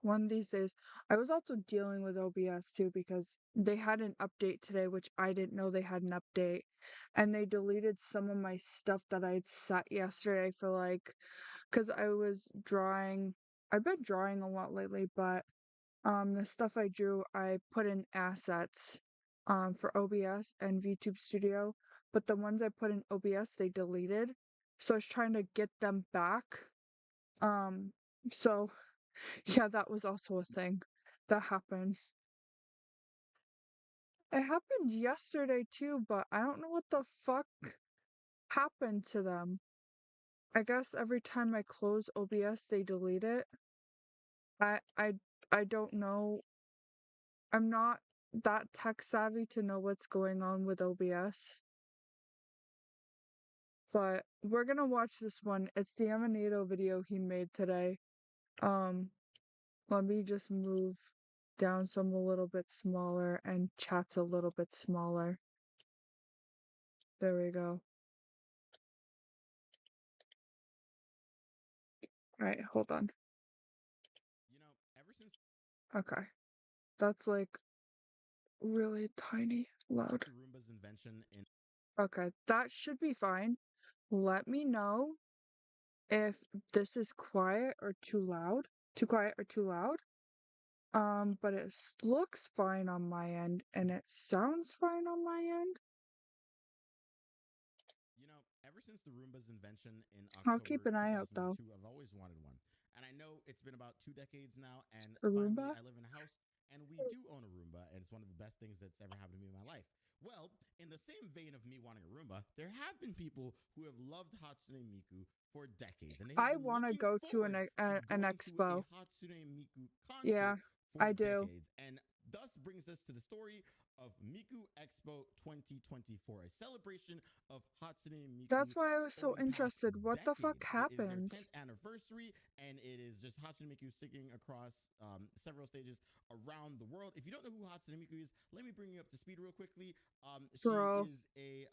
one of these days. I was also dealing with OBS too because they had an update today, which I didn't know they had an update. And they deleted some of my stuff that I had set yesterday for like, because I was drawing. I've been drawing a lot lately, but the stuff I drew, I put in assets for OBS and VTube Studio, but the ones I put in OBS they deleted. So I was trying to get them back. Um so yeah, that was also a thing that happens. It happened yesterday too, but I don't know what the fuck happened to them. I guess every time I close OBS they delete it. I I I don't know. I'm not that tech savvy to know what's going on with OBS. But we're gonna watch this one. It's the Emanado video he made today. Um, Let me just move down some a little bit smaller and chat's a little bit smaller. There we go. Alright, hold on. Ever since Okay. That's like really tiny loud. Roomba's invention in Okay, that should be fine. Let me know if this is quiet or too loud. Too quiet or too loud. But it looks fine on my end and it sounds fine on my end. ever since the Roomba's invention in I'll keep October an eye out though. 2002, I've always wanted one. And I know it's been about 2 decades now, and A finally Roomba? I live in a house and we do own a Roomba, and it's one of the best things that's ever happened to me in my life. Well, in the same vein of me wanting a Roomba, there have been people who have loved Hatsune Miku for decades, and they have I been want to looking go to forward to an going to a expo. Hatsune Miku Yeah, concert for I do. decades. And thus brings us to the story of Miku Expo 2024, a celebration of Hatsune Miku That's why I was so over the past interested. What the fuck decade. It is their happened? 10th anniversary, and it is just Hatsune Miku singing across several stages around the world. If you don't know who Hatsune Miku is, let me bring you up to speed real quickly. She Bro. is a,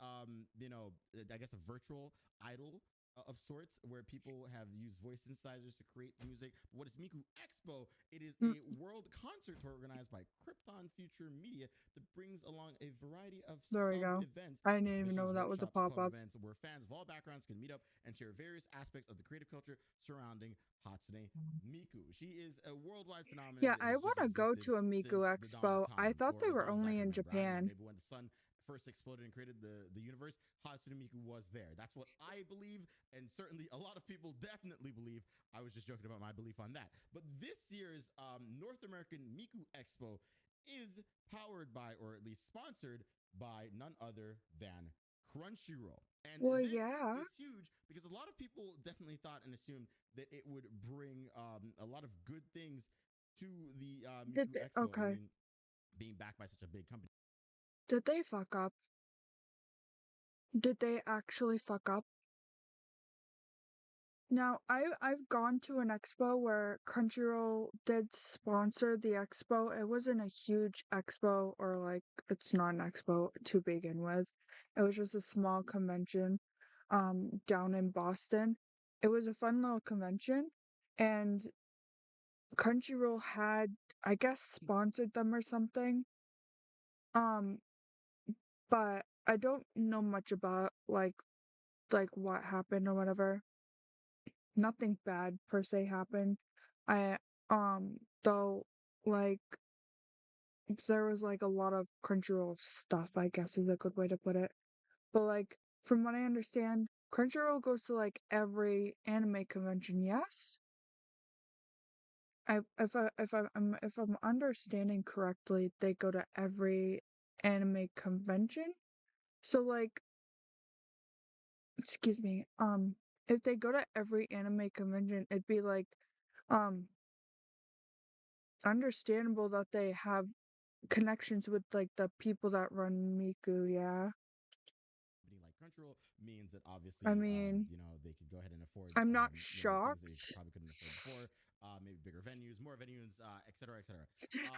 I guess a virtual idol of sorts, where people have used voice synthesizers to create music. What is Miku Expo? It is Mm, a world concert tour organized by Krypton Future Media that brings along a variety of there we sub go. events, I didn't even know exhibitions, that was a workshops, club pop-up. events, where fans of all backgrounds can meet up and share various aspects of the creative culture surrounding Hatsune Miku. She is a worldwide phenomenon Yeah, that I has want just to go existed to a Miku since the dawn of Expo. I time. thought For they as were long as I only can in remember, I don't know, Japan. maybe when the sun first exploded and created the universe, Hatsune Miku was there. That's what I believe, and certainly a lot of people definitely believe. I was just joking about my belief on that. But this year's North American Miku Expo is powered by, or at least sponsored by, none other than Crunchyroll. And Well, this yeah. is huge because a lot of people definitely thought and assumed that it would bring a lot of good things to the Did Miku they, Expo. I okay. mean, being backed by such a big company. Did they fuck up? Did they actually fuck up? Now, I've gone to an expo where Crunchyroll did sponsor the expo. It wasn't a huge expo, or like it's not an expo to begin with. It was just a small convention down in Boston. It was a fun little convention, and Crunchyroll had, I guess, sponsored them or something. Um but I don't know much about like what happened or whatever. Nothing bad per se happened. I though like there was like a lot of Crunchyroll stuff, I guess is a good way to put it. But like from what I understand, Crunchyroll goes to like every anime convention, yes? If I'm understanding correctly, they go to every anime convention. So like excuse me, if they go to every anime convention, it'd be like um understandable that they have connections with like the people that run Miku, yeah. Like Crunchyroll means that I obviously, mean, they could go ahead and afford, I'm not things they shocked. probably couldn't afford before. Maybe bigger venues, more venues, et cetera, et cetera.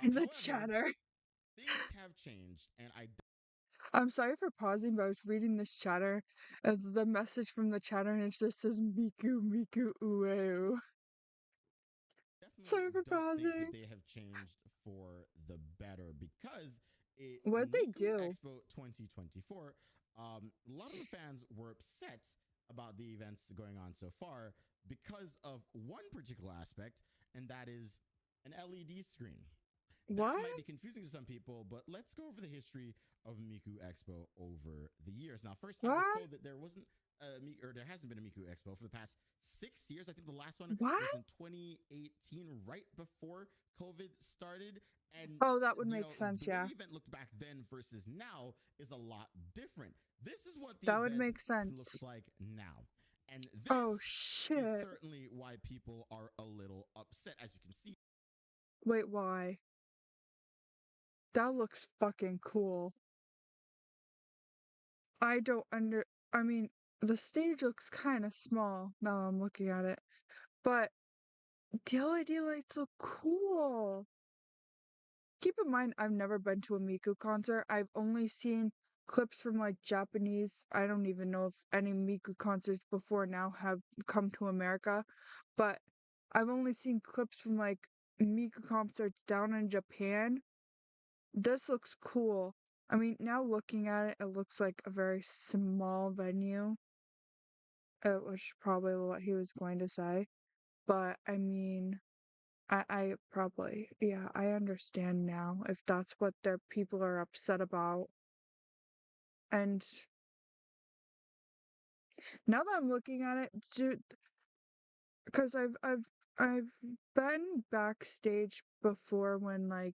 In the However, chatter. things have changed, and I I'm sorry for pausing, but I was reading this chatter, the message from the chatter, and it just says Miku, Miku, Ueu. definitely Sorry for don't think that pausing. they have changed for the better because What'd they Miku do? Expo 2024, a lot of the fans were upset about the events going on so far because of one particular aspect, and that is an LED screen. That What? might be confusing to some people, but let's go over the history of Miku Expo over the years. Now, first, I was What? told that there wasn't or there hasn't been a Miku Expo for the past 6 years. I think the last one What? was in 2018, right before COVID started. And Oh, that would make sense, the way yeah. the event looked back then versus now is a lot different. This is what the That would event make sense. looks like now. And Oh, this is shit. certainly why people are a little upset. As you can see, Wait, why? That looks fucking cool. I don't under. I mean, the stage looks kind of small now I'm looking at it, but the LED lights look cool. Keep in mind, I've never been to a Miku concert. I've only seen clips from like Japanese. I don't even know if any Miku concerts before now have come to America, but I've only seen clips from like Miku concerts down in Japan. This looks cool. I mean, now looking at it, it looks like a very small venue, which probably what he was going to say. But I mean, I probably, yeah, I understand now if that's what their people are upset about. And now that I'm looking at it, dude, because I've been backstage before when like,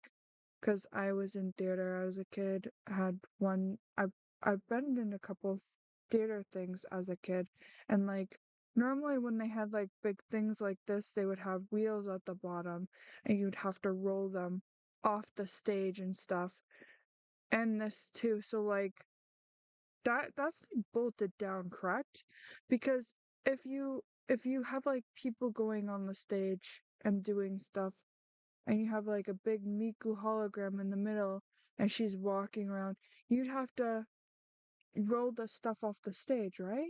because I was in theater as a kid. I had one. I've been in a couple of theater things as a kid, and like normally when they had like big things like this, they would have wheels at the bottom, and you'd have to roll them off the stage and stuff. And this too, so like that's like bolted down, correct? Because if you have like people going on the stage and doing stuff, and you have like a big Miku hologram in the middle, and she's walking around, you'd have to roll the stuff off the stage, right?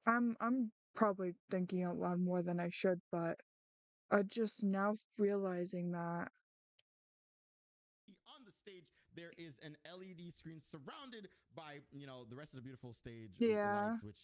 I'm probably thinking out loud more than I should, but I just now realizing that. on the stage there is an LED screen surrounded by the rest of the beautiful stage Yeah. lights, which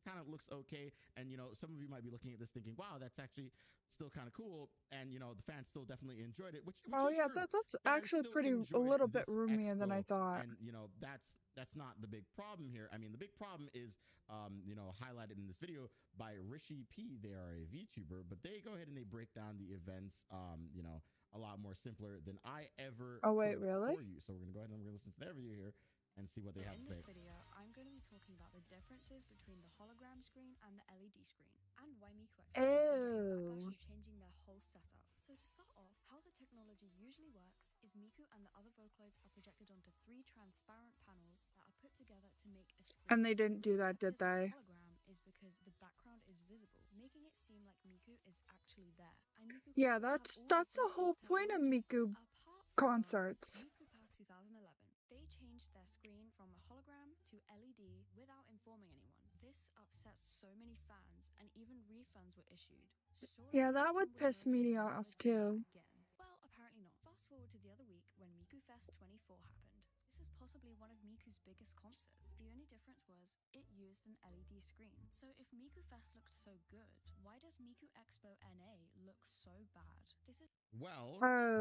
kind of looks okay. And some of you might be looking at this thinking, wow, that's actually still kind of cool. And the fans still definitely enjoyed it, which Oh is yeah, true. that's Fans actually still pretty a enjoyed little bit this roomier than I expo, thought. and that's not the big problem here. I mean, the big problem is highlighted in this video by Rishi P. They are a VTuber, but they go ahead and they break down the events a lot more simpler than I ever Oh wait, could really? for you. So we're gonna go ahead and we're gonna listen to their video here and see what they have to say. In this video, I'm going to be talking about the differences between the hologram screen and the LED screen, and why Miku Expo has been getting backlash Oh. for changing their whole setup. So to start off, how the technology usually works is Miku and the other Vocaloids are projected onto 3 transparent panels that are put together to make a screen. And they didn't do This that, did appears on they? the hologram is because the background is visible, making it seem like Miku is actually there. And Miku Yeah, concerts have all that's of the these whole things to point of avoid. Miku Apart from concerts. Miku 2011, they changed their screen from a hologram to LED without informing anyone. This upset so many fans, and even refunds were issued. Surely Yeah, that Captain would piss Woodward me would off never do that too. again. Well, apparently not. Fast forward to the other week when Miku Fest 24 happened. This is possibly one of Miku's biggest concerts. The only difference was it used an LED screen. So if Miku Fest looked so good, why does Miku Expo NA look so bad? This is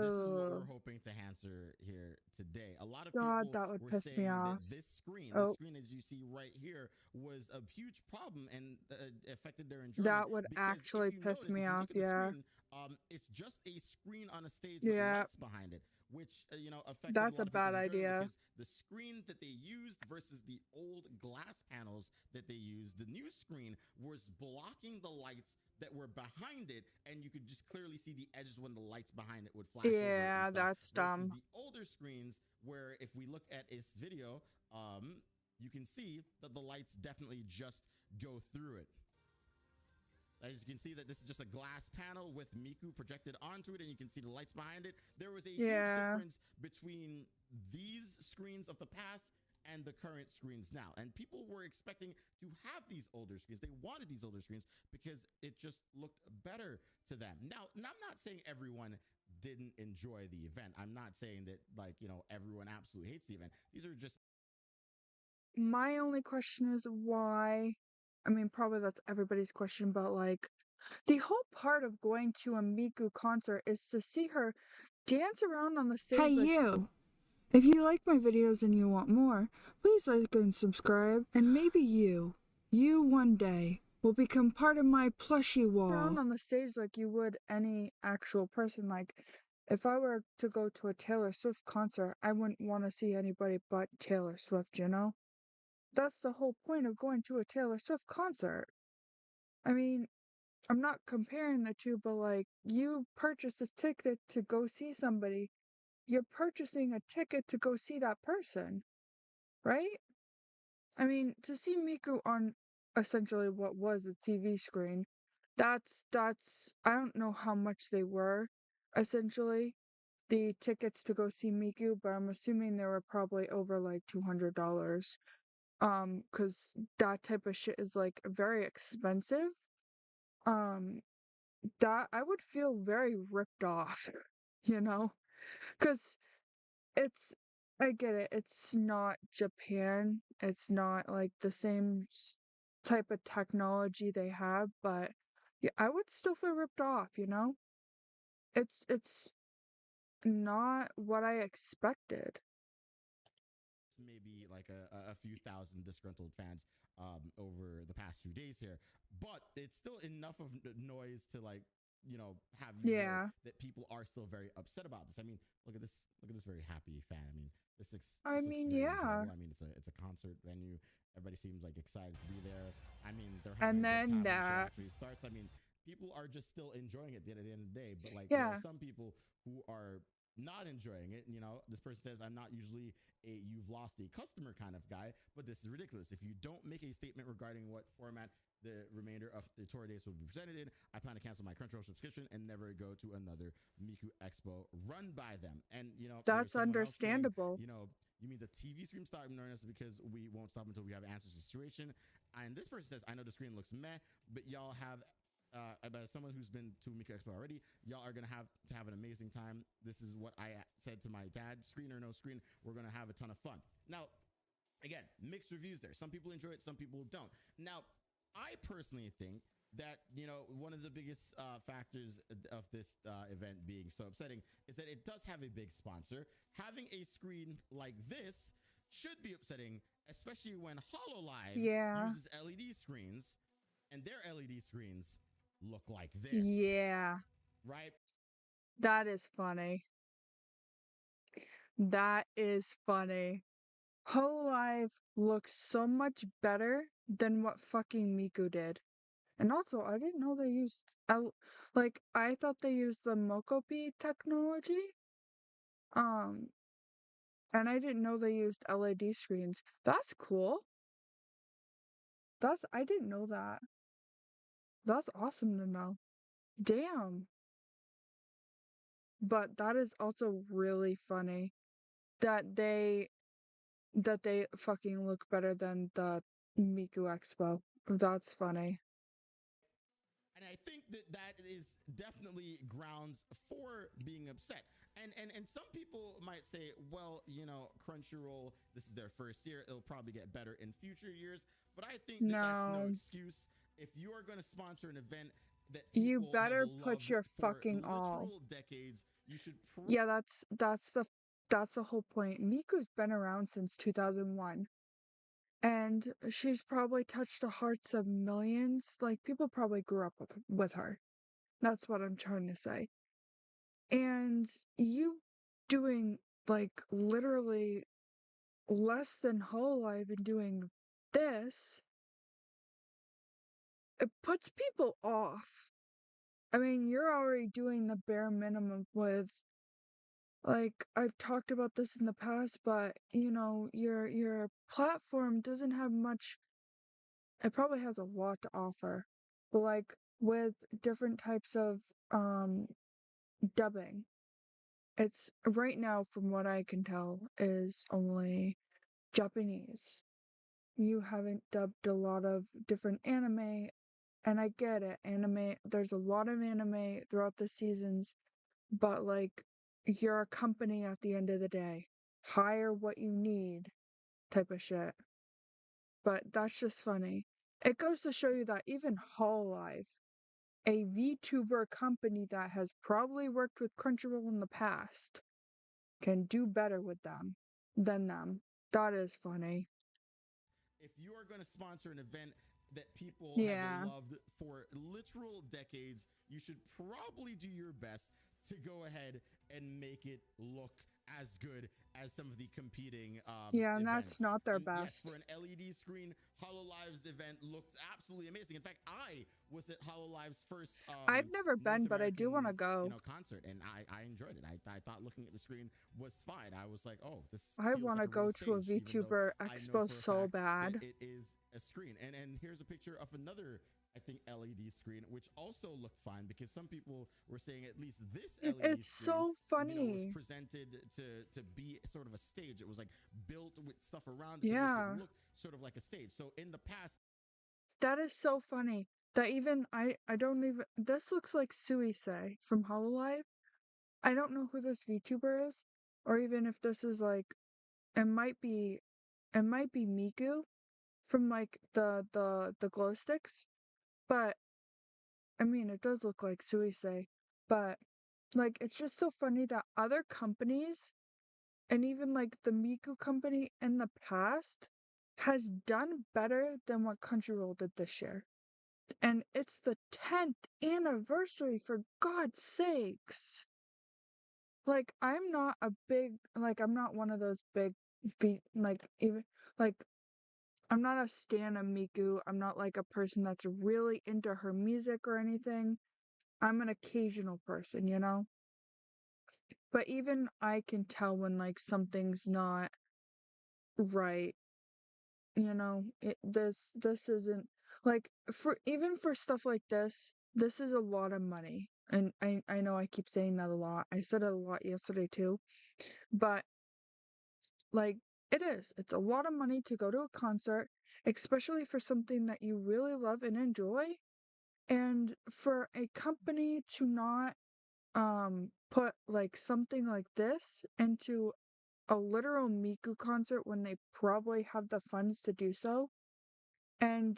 This is what Oh, we're hoping to answer here today. A lot of God, people that would were piss me saying that off. this Oh, screen, as you see right here, was a huge problem and affected their enjoyment. that would Because if actually you piss notice, me if you off, look at the yeah. screen, it's just a screen on a stage with Yeah, lights behind it, which affected a that's a lot of bad people's enjoyment idea. because the screen that they used versus the old glass panels that they used, the new screen was blocking the lights that were behind it, and you could just clearly see the edges when the lights behind it would flash over it and Yeah, stuff. that's Versus dumb. the older screens, where if we look at this video, you can see that the lights definitely just go through it. As you can see that this is just a glass panel with Miku projected onto it, and you can see the lights behind it. There was a huge Yeah, difference between these screens of the past and the current screens now. And people were expecting to have these older screens. They wanted these older screens because it just looked better to them. Now, and I'm not saying everyone didn't enjoy the event. I'm not saying that, like, everyone absolutely hates the event. These are just My only question is why. I mean, probably that's everybody's question, but like, the whole part of going to a Miku concert is to see her dance around on the stage. Hey, like, you! If you like my videos and you want more, please like and subscribe, and maybe you one day, will become part of my plushie wall. Around on the stage like you would any actual person. Like, if I were to go to a Taylor Swift concert, I wouldn't want to see anybody but Taylor Swift, you know? That's the whole point of going to a Taylor Swift concert. I mean, I'm not comparing the two, but like, you purchase a ticket to go see somebody, you're purchasing a ticket to go see that person, right? I mean, to see Miku on essentially what was a TV screen, that's I don't know how much they were, essentially, the tickets to go see Miku, but I'm assuming they were probably over like $200. Cause that type of shit is like very expensive. Um, that I would feel very ripped off, you know? Cause it's I get it. It's not Japan. It's not like the same type of technology they have, but yeah, I would still feel ripped off, you know? It's not what I expected. maybe like a few thousand disgruntled fans over the past few days here, but it's still enough of noise to, like, have you know Yeah. that people are still very upset about this. I mean, look at this very happy fan. I mean, I this looks mean, very yeah. enjoyable. I mean, it's a concert venue. Everybody seems like excited to be there. I mean, they're having And a good then time when the show that. actually starts. I mean, people are just still enjoying it at the end of the day, but like there are Yeah. some people who are not enjoying it. This person says, I'm not usually a you've lost a customer kind of guy, but this is ridiculous. If you don't make a statement regarding what format the remainder of the tour dates will be presented in, I plan to cancel my Crunchyroll subscription and never go to another Miku Expo run by them. And, there's That's someone else saying, understandable. you mean the TV screen stop ignoring us because we won't stop until we have answers to the situation? And this person says, I know the screen looks meh, but y'all have as someone who's been to Miku Expo already, y'all are gonna have an amazing time. This is what I said to my dad: screen or no screen, we're gonna have a ton of fun. Now, again, mixed reviews there. Some people enjoy it, some people don't. Now, I personally think that one of the biggest factors of this event being so upsetting is that it does have a big sponsor. Having a screen like this should be upsetting, especially when HoloLive Yeah. uses LED screens, and their LED screens look like this. Yeah. Right? That is funny. That is funny. Hololive looks so much better than what fucking Miku did. And also, I didn't know they used like, I thought they used the Mokopi technology. Um and I didn't know they used LED screens. That's cool. I didn't know that. That's awesome to know. Damn. But that is also really funny that they fucking look better than the Miku Expo. That's funny. And I think that that is definitely grounds for being upset. And some people might say, well, Crunchyroll, this is their first year. It'll probably get better in future years. But I think that that's no No. excuse. If you are going to sponsor an event that You people have better put loved your for fucking all. literal decades, you should Yeah, that's the whole point. Miku's been around since 2001. And she's probably touched the hearts of millions. Like, people probably grew up with her. That's what I'm trying to say. And you doing, like, literally less than whole life and doing this, it puts people off. I mean, you're already doing the bare minimum with, like, I've talked about this in the past, but your platform doesn't have much. It probably has a lot to offer, but like with different types of dubbing, it's right now, from what I can tell, is only Japanese. You haven't dubbed a lot of different anime, and I get it. Anime, there's a lot of anime throughout the seasons, but like, you're a company at the end of the day. Hire what you need, type of shit. But that's just funny. It goes to show you that even Hololive, a VTuber company that has probably worked with Crunchyroll in the past, can do better with them than them. That is funny. If you are going to sponsor an event that people have Yeah. loved for literal decades, you should probably do your best to go ahead and make it look as good as some of the competing Yeah, and that's events. not their And yes, best. for an LED screen, HoloLive's event looked absolutely amazing. In fact, I was at HoloLive's first I've never North been, but I do want to American, go. concert, and I enjoyed it. I thought looking at the screen was fine. I was like, oh, this I feels want like to a real go to a stage, even though VTuber I know Expo for a so fact that bad. it is a screen. And here's a picture of another, I think, LED screen, which also looked fine because some people were saying at least this LED It's screen, so was funny. presented to be sort of a stage. It was like built with stuff around it to make Yeah, it look sort of like a stage. So in the past, that is so funny. That even I don't even. This looks like Suisei from Hololive. I don't know who this VTuber is, or even if this is like. It might be. It might be Miku from like the glow sticks. But I mean, it does look like Suisei. But like, it's just so funny that other companies and even like the Miku company in the past has done better than what Crunchyroll did this year. And it's the 10th anniversary, for God's sakes. Like, I'm not one of those big feet, like, even, like, I'm not a stan of Miku. I'm not like a person that's really into her music or anything. I'm an occasional person, you know? But even I can tell when, like, something's not right. You know, this isn't like for even for stuff like this is a lot of money. And I know I keep saying that a lot. I said it a lot yesterday too. But like it is. It's a lot of money to go to a concert, especially for something that you really love and enjoy. And for a company to not put like something like this into a literal Miku concert when they probably have the funds to do so. And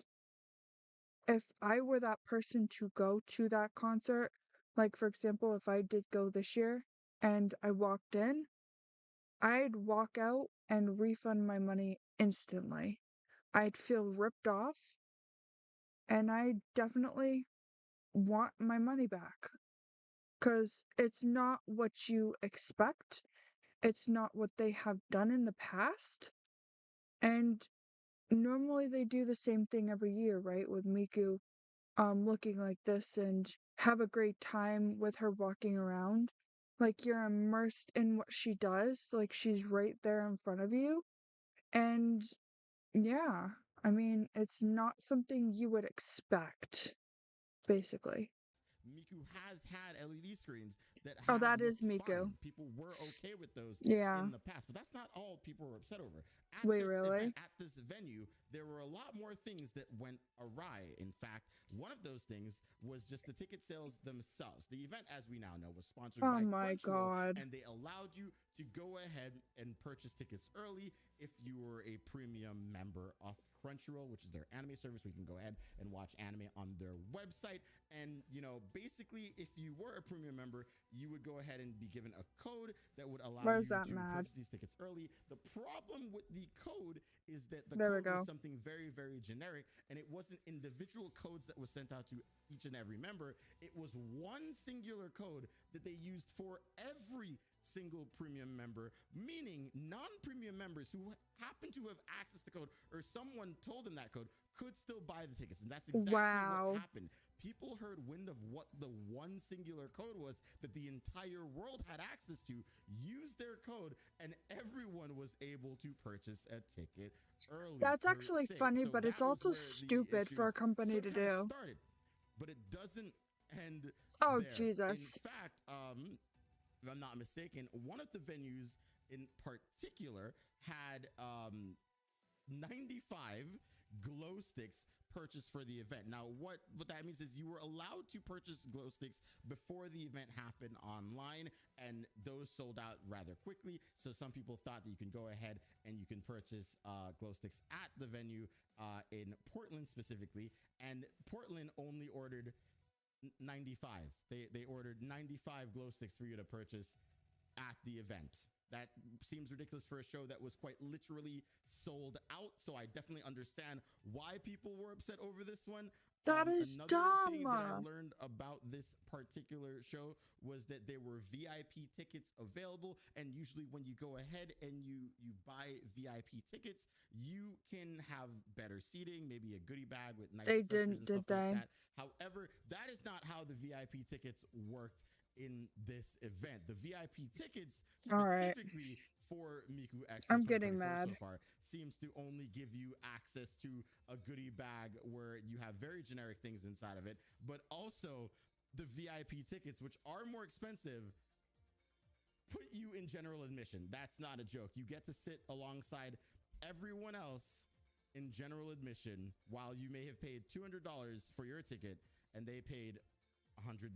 if I were that person to go to that concert, like for example, if I did go this year and I walked in, I'd walk out and refund my money instantly. I'd feel ripped off and I definitely want my money back because it's not what you expect. It's not what they have done in the past. And normally they do the same thing every year, right? With Miku looking like this and have a great time with her walking around. Like you're immersed in what she does, like she's right there in front of you. And yeah, I mean, it's not something you would expect, basically. Miku has had LED screens that Oh, have that is looked Miku. fine. People were okay with those Yeah. in the past, but that's not all people were upset over. At Wait, this event, really? at this venue, there were a lot more things that went awry. In fact, one of those things was just the ticket sales themselves. The event, as we now know, was sponsored Oh by my Crunchyroll, god. and they allowed you to go ahead and purchase tickets early if you were a premium member of Crunchyroll, which is their anime service. We can go ahead and watch anime on their website. And, basically, if you were a premium member, you would go ahead and be given a code that would allow Where's you that to mad? purchase these tickets early. The problem with the code is that the There we code was go. something very, very generic, and it wasn't individual codes that was sent out to each and every member. It was one singular code that they used for every single premium member, meaning non-premium members who happen to have access to code or someone told them that code could still buy the tickets. And that's exactly what Wow. happened. People heard wind of what the one singular code was that the entire world had access to, used their code, and everyone was able to purchase a ticket early That's per actually se. funny, So but it's that was also where the stupid for a issues company sort to of kind of do. started. But it doesn't end Oh, there. In Jesus. fact, if I'm not mistaken, one of the venues in particular had 95 glow sticks purchased for the event. Now, what that means is you were allowed to purchase glow sticks before the event happened online, and those sold out rather quickly. So some people thought that you can go ahead and you can purchase glow sticks at the venue in Portland specifically, and Portland only ordered 95. They ordered 95 glow sticks for you to purchase at the event. That seems ridiculous for a show that was quite literally sold out. So I definitely understand why people were upset over this one. That is Another thing that I dumb. learned about this particular show was that there were VIP tickets available. And usually when you go ahead and you buy VIP tickets, you can have better seating, maybe a goodie bag with nice They accessories didn't, and did stuff like they? that. However, that is not how the VIP tickets worked in this event. The VIP tickets All right. specifically for Miku Expo I'm getting 2024 mad. so far seems to only give you access to a goodie bag where you have very generic things inside of it, but also the VIP tickets, which are more expensive, put you in general admission. That's not a joke. You get to sit alongside everyone else in general admission while you may have paid $200 for your ticket and they paid $100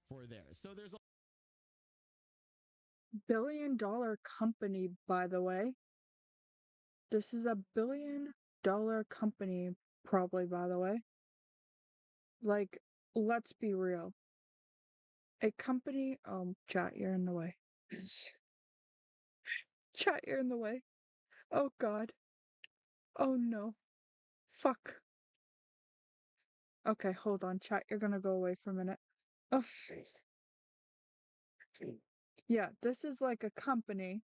for theirs. So there's a $1 billion company, by the way. This is a $1 billion company, probably, by the way. Like, let's be real. A company, chat, you're in the way. Chat, you're in the way. Oh god. Oh no. Fuck. Okay, hold on, chat, you're gonna go away for a minute. Oh. Yeah, this is like a company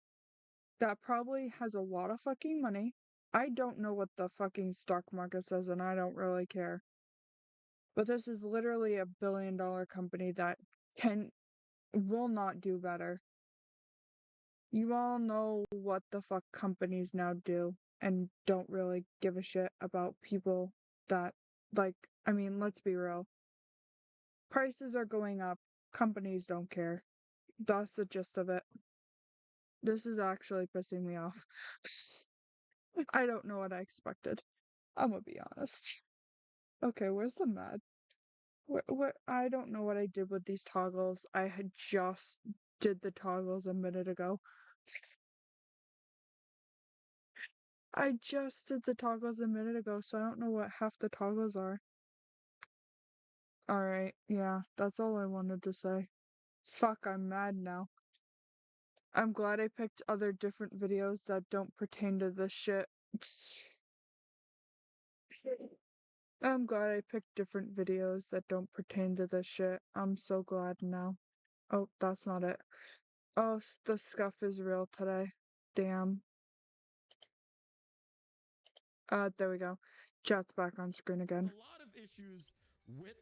that probably has a lot of fucking money. I don't know what the fucking stock market says, and I don't really care. But this is literally a $1 billion company that will not do better. You all know what the fuck companies now do and don't really give a shit about people that, like, I mean, let's be real. Prices are going up. Companies don't care. That's the gist of it. This is actually pissing me off. I don't know what I expected. I'm gonna be honest. Okay, where's the mad? What? I don't know what I did with these toggles. I had just did the toggles a minute ago. I just did the toggles a minute ago, so I don't know what half the toggles are. Alright, yeah, that's all I wanted to say. Fuck, I'm mad now. I'm glad I picked other different videos that don't pertain to this shit. I'm glad I picked different videos that don't pertain to this shit. I'm so glad now. Oh, that's not it. Oh, the scuff is real today. Damn. There we go. Chat's back on screen again. a lot of issues with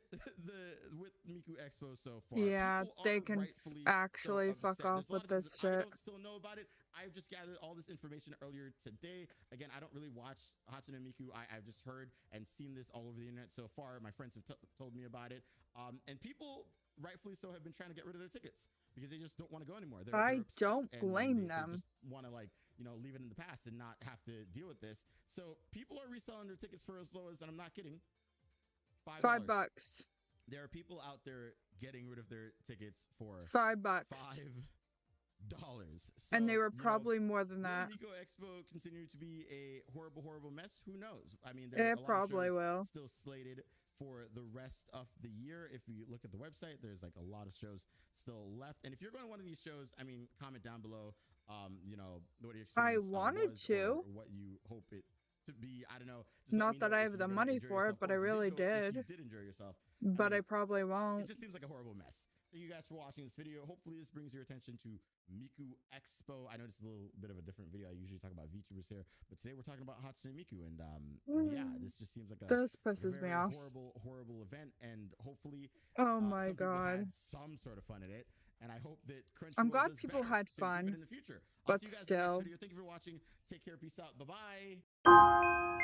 with Miku Expo so far. Yeah, People they are can rightfully actually so fuck upset. off There's a lot with of things this that I shit. don't still know about it. I've just gathered all this information earlier today. Again, I don't really watch Hatsune Miku. I've just heard and seen this all over the internet so far. My friends have told me about it. And people, rightfully so, have been trying to get rid of their tickets because they just don't want to go anymore. They're I upset don't and blame they them. just want to, like, you know, leave it in the past and not have to deal with this. So people are reselling their tickets for as low as, and I'm not kidding, $5. $5. There are people out there getting rid of their tickets for $5. $5. And they were you know, probably more than will that. the Nico Expo continue to be a horrible, horrible mess? Who knows? I mean, there are a It lot probably of shows will. still slated for the rest of the year. If you look at the website, there's like a lot of shows still left. And if you're going to one of these shows, I mean, comment down below, you know, what your I experience wanted was to. or what you hope it to be. I don't know. Just Not let me know that I if have you're the gonna money enjoy for it, yourself, but or I if you really did go, if did. you did enjoy yourself. But I mean, probably won't. it just seems like a horrible mess. Thank you guys for watching this video. Hopefully this brings your attention to Miku Expo. I know this is a little bit of a different video. I usually talk about VTubers here, but today we're talking about Hatsune Miku, and yeah, this just seems like a This pisses very, me very off. horrible event, and hopefully Oh my some people god. had some sort of fun in it, and I hope that I'm Crunchyroll glad does people better had to improve fun, it in the future. I'll but see you guys in the next still. video. Thank you for watching. Take care. Peace out. Bye-bye.